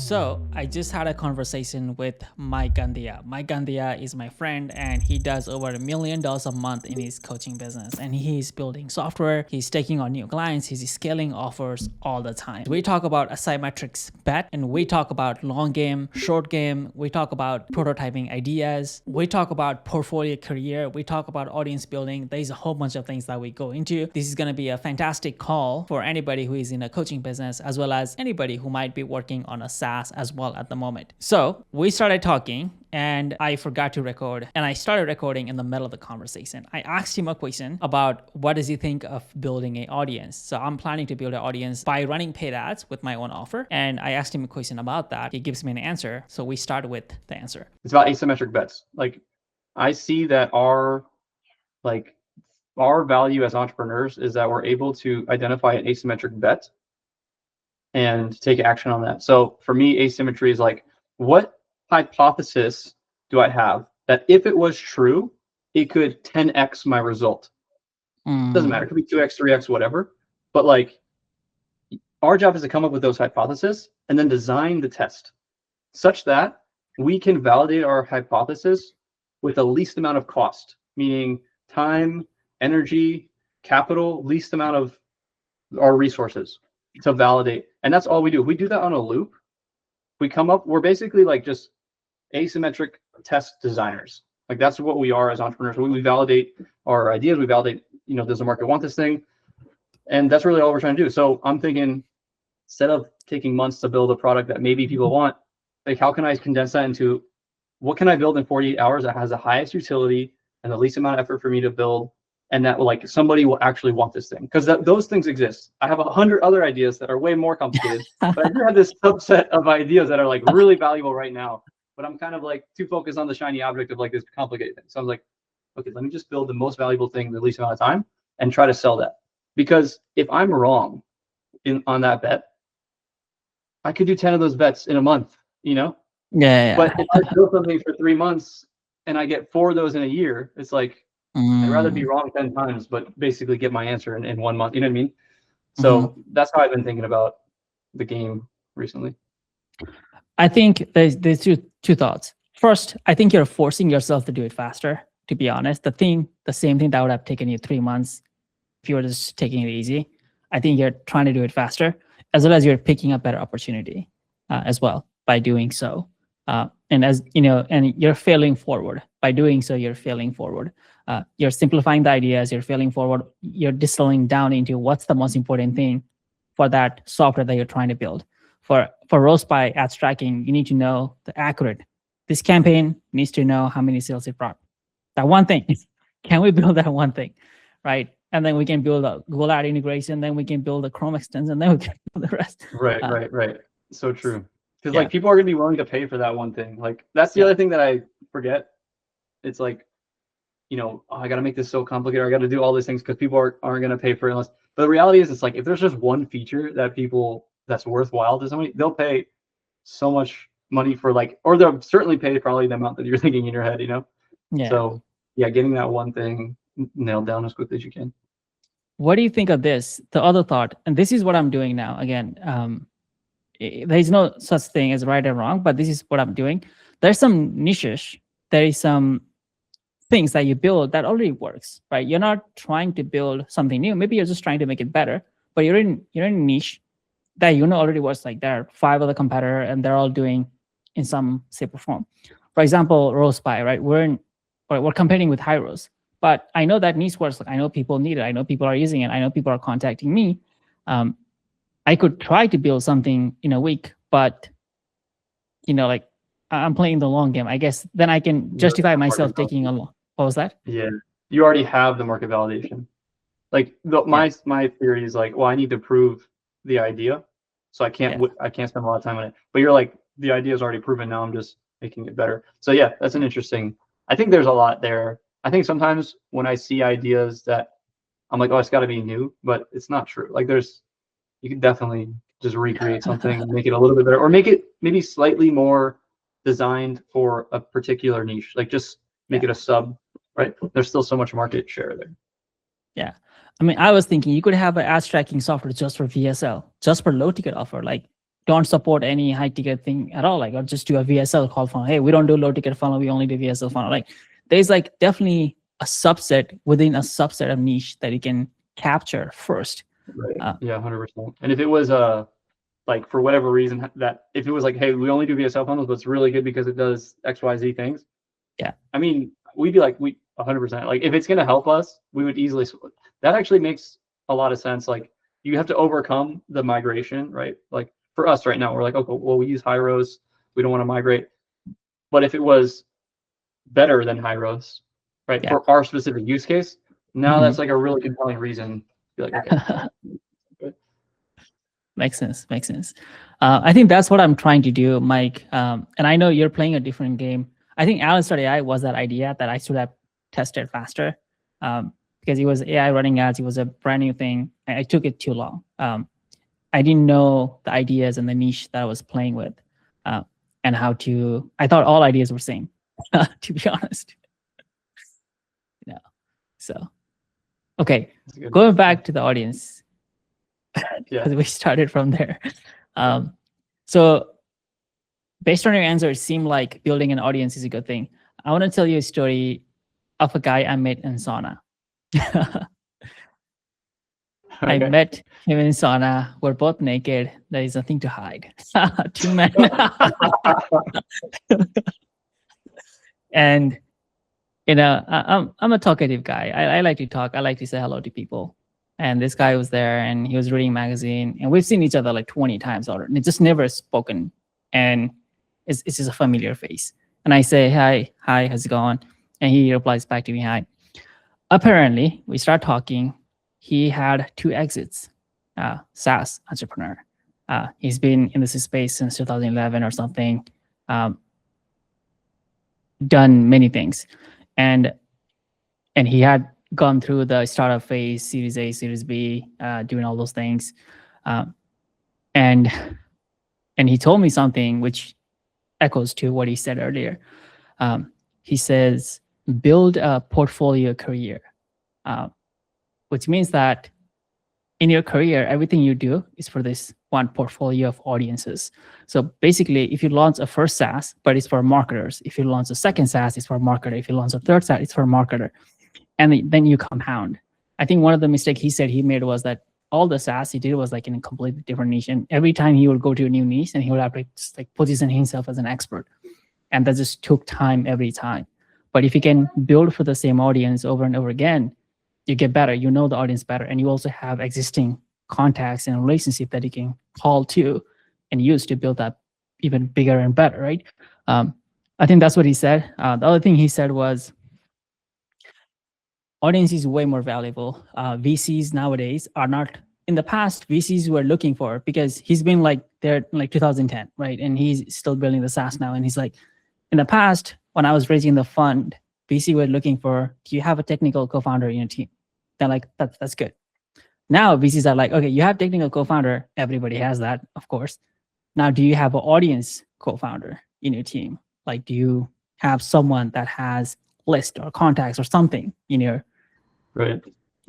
So I just had a conversation with Mike Gandia. Mike Gandia is my friend and he does over $1 million a month in his coaching business. And he's building software, he's taking on new clients, he's scaling offers all the time. We talk about asymmetrics bet, and we talk about long game, short game, we talk about prototyping ideas, we talk about portfolio career, we talk about audience building. There's a whole bunch of things that we go into. This is going to be a fantastic call for anybody who is in a coaching business, as well as anybody who might be working on a SaaS as well at the moment. So we started talking and I forgot to record, and I started recording in the middle of the conversation. I asked him a question about what does he think of building an audience. So I'm planning to build an audience by running paid ads with my own offer. And I asked him a question about that. He gives me an answer. So we start with the answer. It's about asymmetric bets. Like, I see that our value as entrepreneurs is that we're able to identify an asymmetric bet and take action on that. So for me, asymmetry is like, what hypothesis do I have that if it was true, it could 10x my result? Doesn't matter. It could be 2x, 3x, whatever. But like, our job is to come up with those hypotheses and then design the test such that we can validate our hypothesis with the least amount of cost, meaning time, energy, capital, least amount of our resources to validate. And that's all we do. We do that on a loop. We're basically like just asymmetric test designers. Like, that's what we are as entrepreneurs. We validate our ideas. We validate, does the market want this thing? And that's really all we're trying to do. So I'm thinking, instead of taking months to build a product that maybe people want, like, how can I condense that into what can I build in 48 hours that has the highest utility and the least amount of effort for me to build, and that like somebody will actually want this thing? Because those things exist. I have 100 other ideas that are way more complicated, but I do have this subset of ideas that are like really valuable right now. But I'm kind of like too focused on the shiny object of like this complicated thing. So I was like, okay, let me just build the most valuable thing in the least amount of time and try to sell that. Because if I'm wrong on that bet, I could do 10 of those bets in a month, Yeah. But if I build something for 3 months and I get 4 of those in a year, it's like, I'd rather be wrong 10 times, but basically get my answer in 1 month. You know what I mean? So that's how I've been thinking about the game recently. I think there's two thoughts. First, I think you're forcing yourself to do it faster, to be honest. The same thing that would have taken you 3 months if you were just taking it easy. I think you're trying to do it faster, as well as you're picking up better opportunity as well by doing so. And as you know, and you're failing forward. By doing so, you're failing forward. You're simplifying the ideas, you're failing forward, you're distilling down into what's the most important thing for that software that you're trying to build. For roast by ads tracking, you need to know the accurate. This campaign needs to know how many sales it brought. That one thing. Can we build that one thing? Right? And then we can build a Google Ad integration, then we can build a Chrome extension, and then we can build the rest. Right. So true. Because like, people are gonna be willing to pay for that one thing. Like, that's the other thing that I forget. It's like, I got to make this so complicated. I got to do all these things because people aren't going to pay for it unless. But the reality is, it's like, if there's just one feature that's worthwhile to somebody, they'll pay so much money for or they'll certainly pay probably the amount that you're thinking in your head, Yeah. So getting that one thing nailed down as quickly as you can. What do you think of this? The other thought, and this is what I'm doing now. Again, there's no such thing as right and wrong, but this is what I'm doing. There's some niches. There is some things that you build that already works, right? You're not trying to build something new. Maybe you're just trying to make it better, but you're in a niche that already works. Like, there are 5 other competitors and they're all doing in some shape or form. For example, roast pie, right? We're competing with high roast, but I know that niche works. Like, I know people need it. I know people are using it. I know people are contacting me. I could try to build something in a week, but I'm playing the long game. I guess then I can justify myself taking a long. What was that? Yeah, you already have the market validation. Like, my theory is like, well, I need to prove the idea, so I can't spend a lot of time on it. But you're like, the idea is already proven. Now I'm just making it better. So yeah, that's an interesting. I think there's a lot there. I think sometimes when I see ideas that I'm like, oh, it's got to be new, but it's not true. Like, you can definitely just recreate something, make it a little bit better, or make it maybe slightly more designed for a particular niche. Like, just make it a sub, right? There's still so much market share there. Yeah. I mean, I was thinking you could have an ads tracking software just for VSL, just for low ticket offer. Like, don't support any high ticket thing at all, like, or just do a VSL call funnel. Hey, we don't do low ticket funnel, we only do VSL funnel. Like, there's like definitely a subset within a subset of niche that you can capture first. Right. Yeah, 100%. And if it was like for whatever reason that if it was like, hey, we only do VSL funnels, but it's really good because it does XYZ things. Yeah. I mean, we'd be like, we 100%. Like if it's gonna help us, we would easily. That actually makes a lot of sense. Like you have to overcome the migration, right? Like for us right now, we're like, okay, well, we use Hyros. We don't want to migrate. But if it was better than Hyros, right, Yeah. for our specific use case, now Mhm. that's like a really compelling reason to be like, okay. Makes sense. Makes sense. I think that's what I'm trying to do, Mike. And I know you're playing a different game. I think Alice.ai was that idea that I should have tested faster, because it was AI running ads. It was a brand new thing. And it took it too long. I didn't know the ideas and the niche that I was playing with, and how to. I thought all ideas were same, to be honest. Yeah. So, okay, going back to the audience. Because we started from there. So based on your answer, it seemed like building an audience is a good thing. I want to tell you a story of a guy I met in sauna. I met him in sauna. We're both naked. There is nothing to hide. Two men. And I'm a talkative guy. I like to talk. I like to say hello to people. And this guy was there, and he was reading a magazine, and we've seen each other like 20 times already. And it's just never spoken, and it's just a familiar face. And I say, hi, how's it going? And he replies back to me, hi. Apparently, we start talking. He had 2 exits, SaaS entrepreneur. He's been in this space since 2011 or something, done many things. And he had gone through the startup phase, Series A, Series B, doing all those things. And he told me something which echoes to what he said earlier. He says, build a portfolio career, which means that in your career, everything you do is for this one portfolio of audiences. So basically, if you launch a first SaaS, but it's for marketers. If you launch a second SaaS, it's for marketer. If you launch a third SaaS, it's for marketer. And then you compound. I think one of the mistakes he said he made was that all the SaaS he did was like in a completely different niche. And every time he would go to a new niche, and he would have to just like position himself as an expert. And that just took time every time. But if you can build for the same audience over and over again, you get better. You know the audience better. And you also have existing contacts and relationship that you can call to and use to build that even bigger and better, right? I think that's what he said. The other thing he said was, audience is way more valuable. VCs nowadays are not. In the past, VCs were looking for, because he's been like there like 2010, right? And he's still building the SaaS now. And he's like, in the past, when I was raising the fund, VC were looking for, do you have a technical co-founder in your team? They're like, that's good. Now VCs are like, okay, you have technical co-founder. Everybody has that, of course. Now, do you have an audience co-founder in your team? Like, do you have someone that has list or contacts or something in your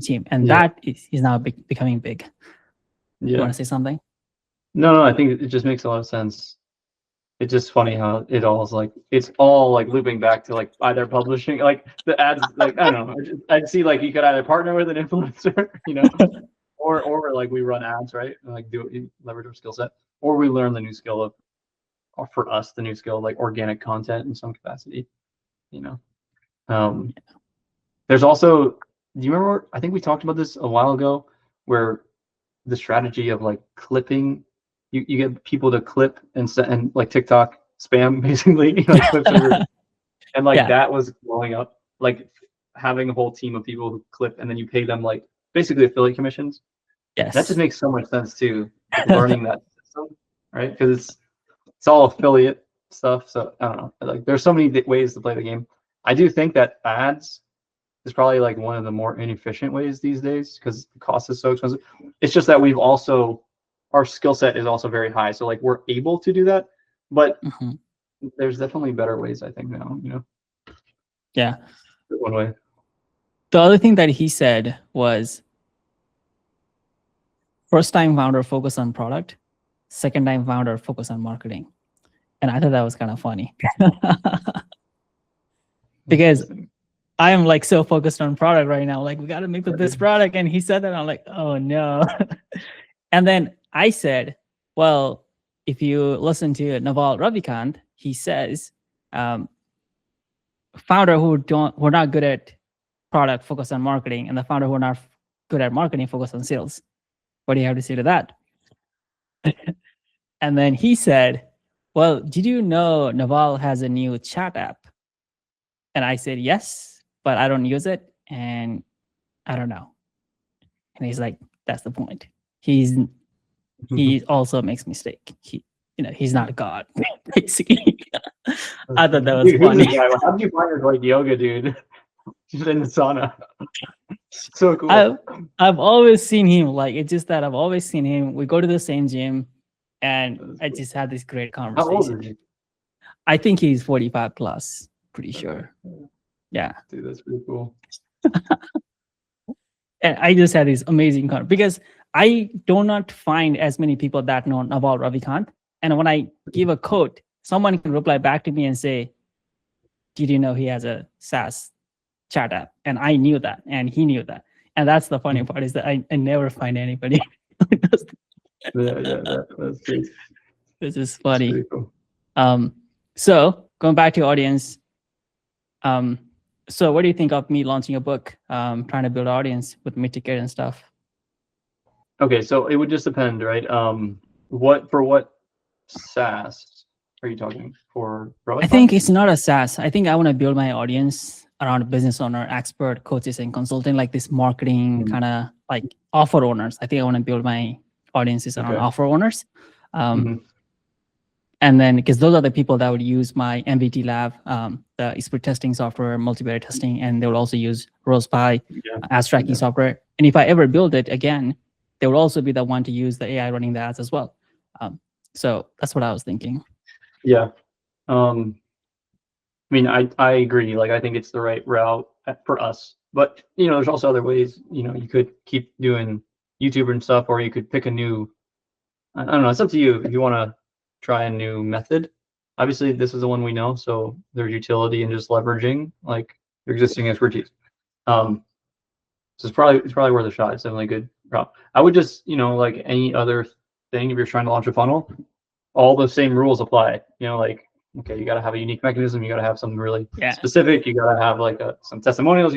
team? And that is now becoming big. You want to say something? No, I think it just makes a lot of sense. It's just funny how it all is like, it's all like looping back to like either publishing, like the ads, like, I don't know, I'd see like you could either partner with an influencer, or like we run ads, right? And like leverage our skill set, or we learn the new skill of, or for us, the new skill of like organic content in some capacity, There's also, do you remember, I think we talked about this a while ago, where the strategy of like clipping, you get people to clip and like TikTok spam basically, like clips and like that was blowing up, like having a whole team of people who clip and then you pay them like basically affiliate commissions. Yes. That just makes so much sense too, like learning that system, right? Because it's all affiliate stuff. So I don't know, like there's so many ways to play the game. I do think that ads is probably like one of the more inefficient ways these days because the cost is so expensive. It's just that our skill set is also very high. So like we're able to do that, but there's definitely better ways, I think, now, Yeah. One way. The other thing that he said was, first time founder focus on product, second-time founder focus on marketing. And I thought that was kind of funny because I am like so focused on product right now. Like, we got to make the best product. And he said that. I'm like, oh no. And then I said, well, if you listen to Naval Ravikant, he says, founder who are not good at product focus on marketing, and the founder who are not good at marketing focus on sales. What do you have to say to that? And then he said, well, did you know Naval has a new chat app? And I said, yes, but I don't use it. And I don't know. And he's like, that's the point. He also makes mistake. He's not a god, basically. I thought that was funny. How did you find your like yoga, dude? Just in the sauna. So cool. I've always seen him. Like, it's just that I've always seen him. We go to the same gym, and I just had this great conversation. How old is he? I think he's 45 plus. Pretty sure. Yeah. Dude, that's pretty cool. And I just had this amazing conversation because I do not find as many people that know Naval Ravikant. And when I give a quote, someone can reply back to me and say, did you know he has a SaaS chat app? And I knew that, and he knew that. And that's the funny part, is that I never find anybody. That's great. This is funny. Cool. So going back to your audience, so what do you think of me launching a book, trying to build an audience with mid-ticket and stuff? Okay, so it would just depend, right? What SaaS are you talking for? I think it's not a SaaS. I think I want to build my audience around a business owner, expert, coaches, and consulting, like this marketing kind of like offer owners. I think I want to build my audiences around offer owners. And then, because those are the people that would use my MVT lab, the split testing software, multivariate testing, and they will also use RosePy, ads tracking software. And if I ever build it again, they will also be the one to use the AI running the ads as well. So that's what I was thinking. Yeah. I mean, I agree. Like, I think it's the right route for us. But, there's also other ways, you could keep doing YouTube and stuff, or you could pick a new, I don't know, it's up to you if you want to try a new method. Obviously, this is the one we know, so there's utility in just leveraging like your existing expertise. So it's probably worth a shot. It's definitely a good route. I would just, like any other thing, if you're trying to launch a funnel, all the same rules apply. Like, okay, you got to have a unique mechanism. You got to have something really specific. You got to have like some testimonials.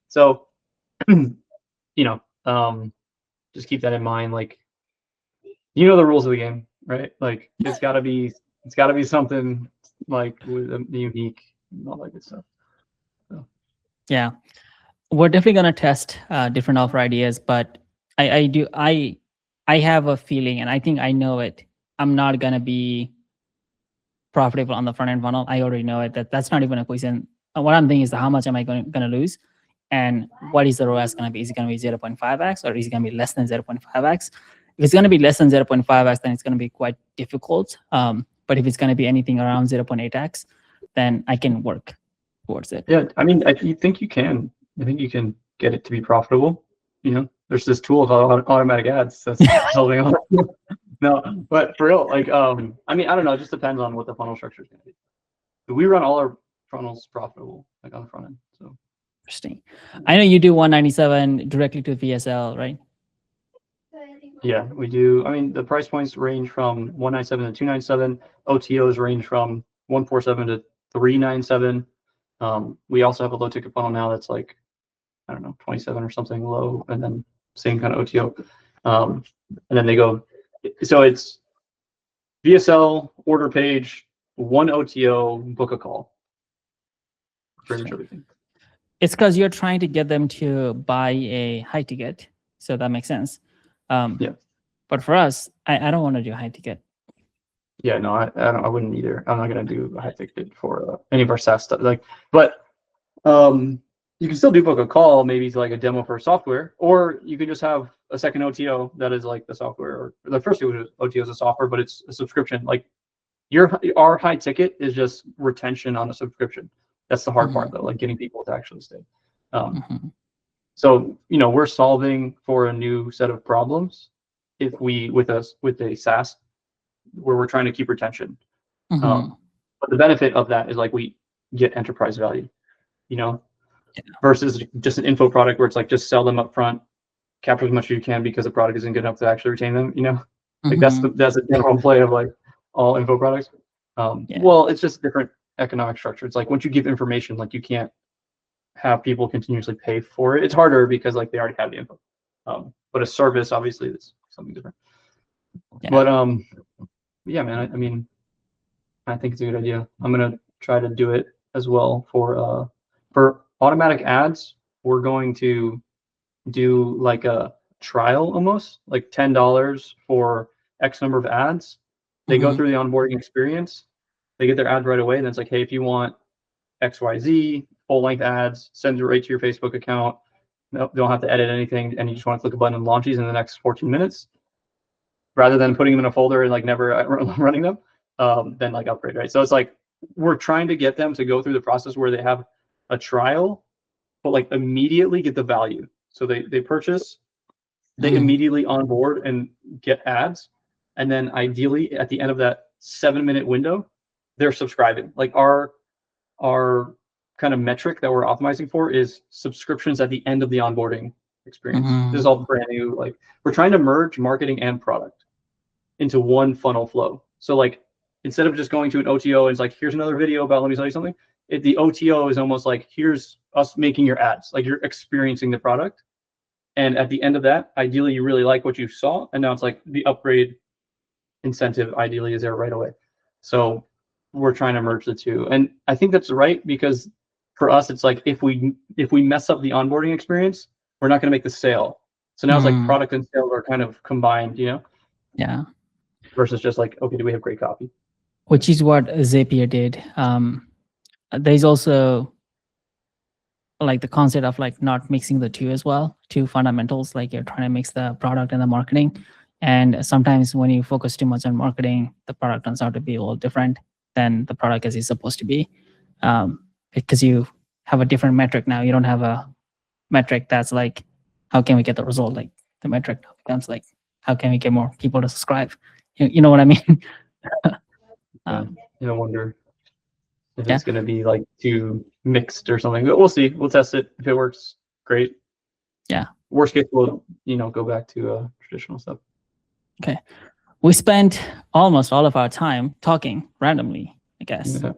So, just keep that in mind. Like, the rules of the game, right? Like, it's got to be something like with a unique and all that good stuff. So. Yeah, we're definitely gonna test different offer ideas, but I have a feeling, and I think I know it. I'm not gonna be profitable on the front end funnel. I already know it. That's not even a question. What I'm thinking is how much am I gonna lose, and what is the ROAS gonna be? Is it gonna be 0.5x, or is it gonna be less than 0.5x? If it's gonna be less than 0.5x, then it's gonna be quite difficult. But if it's gonna be anything around 0.8x, then I can work towards it. Yeah, I mean, I think you can. I think you can get it to be profitable. There's this tool called automatic ads that's helping out. No, but for real, like, I mean, I don't know. It just depends on what the funnel structure is going to be. But we run all our funnels profitable, like on the front end. So interesting. I know you do 197 directly to VSL, right? Yeah, we do. I mean, the price points range from 197 to 297. OTOs range from 147 to 397. We also have a low ticket funnel now that's like, I don't know, 27 or something low, and then same kind of OTO. And then they go, so it's VSL, order page, one OTO, book a call. Pretty much everything. It's because you're trying to get them to buy a high ticket, so that makes sense. Yeah. But for us, I don't want to do high ticket. Yeah, no, I wouldn't either. I'm not gonna do a high ticket for any of our SaaS stuff. Like, but you can still do book a call, maybe to like a demo for software, or you can just have a second OTO that is like the software, or the first OTO is a software, but it's a subscription. Like our high ticket is just retention on a subscription. That's the hard part though, like getting people to actually stay. So we're solving for a new set of problems if we with a SaaS where we're trying to keep retention. Mm-hmm. But the benefit of that is like we get enterprise value, you know, versus just an info product where it's like just sell them up front, capture as much as you can because the product isn't good enough to actually retain them, you know. Like Mm-hmm. that's the general play of like all info products. Yeah. Well, it's just different economic structure. It's like once you give information, like you can't have people continuously pay for it. It's harder because like they already have the info. But a service, obviously, is something different. Yeah. But yeah, man. I mean, I think it's a good idea. I'm gonna try to do it as well for automatic ads. We're going to do like a trial almost, like $10 for X number of ads. They go Mm-hmm. through the onboarding experience. They get their ads right away. And then it's like, hey, if you want XYZ full length ads, send it right to your Facebook account. No, don't have to edit anything, and you just want to click a button and launch these in the next 14 minutes, rather than putting them in a folder and like never running them. Then like upgrade, right? So it's like we're trying to get them to go through the process where they have a trial, but like immediately get the value. So they purchase, they Mm-hmm. immediately onboard and get ads, and then ideally at the end of that 7-minute window, they're subscribing. Like our kind of metric that we're optimizing for is subscriptions at the end of the onboarding experience. This is all Mm-hmm. brand new. Like we're trying to merge marketing and product into one funnel flow. So like instead of just going to an OTO and it's like, here's another video about, let me tell you something. The OTO is almost like, here's us making your ads. Like you're experiencing the product. And at the end of that, ideally, you really like what you saw. And now it's like the upgrade incentive ideally is there right away. So we're trying to merge the two. And I think that's right, because for us, it's like if we mess up the onboarding experience, we're not going to make the sale. So now it's like Mm-hmm. product and sales are kind of combined, you know, Yeah. versus just like, okay, do we have great copy? Which is what Zapier did. There's also like the concept of like not mixing the two as well, two fundamentals. Like you're trying to mix the product and the marketing, and sometimes when you focus too much on marketing, the product turns out to be a little different than the product as it's supposed to be, because you have a different metric now. You don't have a metric that's like how can we get the result. Like the metric now becomes like how can we get more people to subscribe. You know what I mean? Yeah. um, You know, wonder if yeah. it's going to be like too mixed or something, but we'll see. We'll test it. If it works, great. Yeah. Worst case, we'll, you know, go back to traditional stuff. Okay. We spent almost all of our time talking randomly, I guess. Yeah.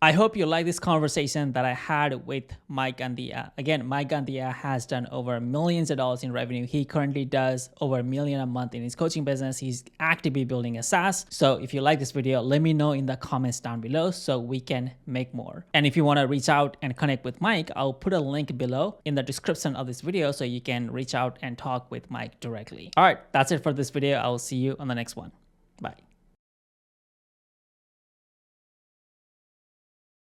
I hope you like this conversation that I had with Mike Gandia. Again, Mike Gandia has done over millions of dollars in revenue. He currently does over $1 million a month in his coaching business. He's actively building a SaaS. So if you like this video, let me know in the comments down below so we can make more. And if you want to reach out and connect with Mike, I'll put a link below in the description of this video so you can reach out and talk with Mike directly. All right, that's it for this video. I will see you on the next one. Bye.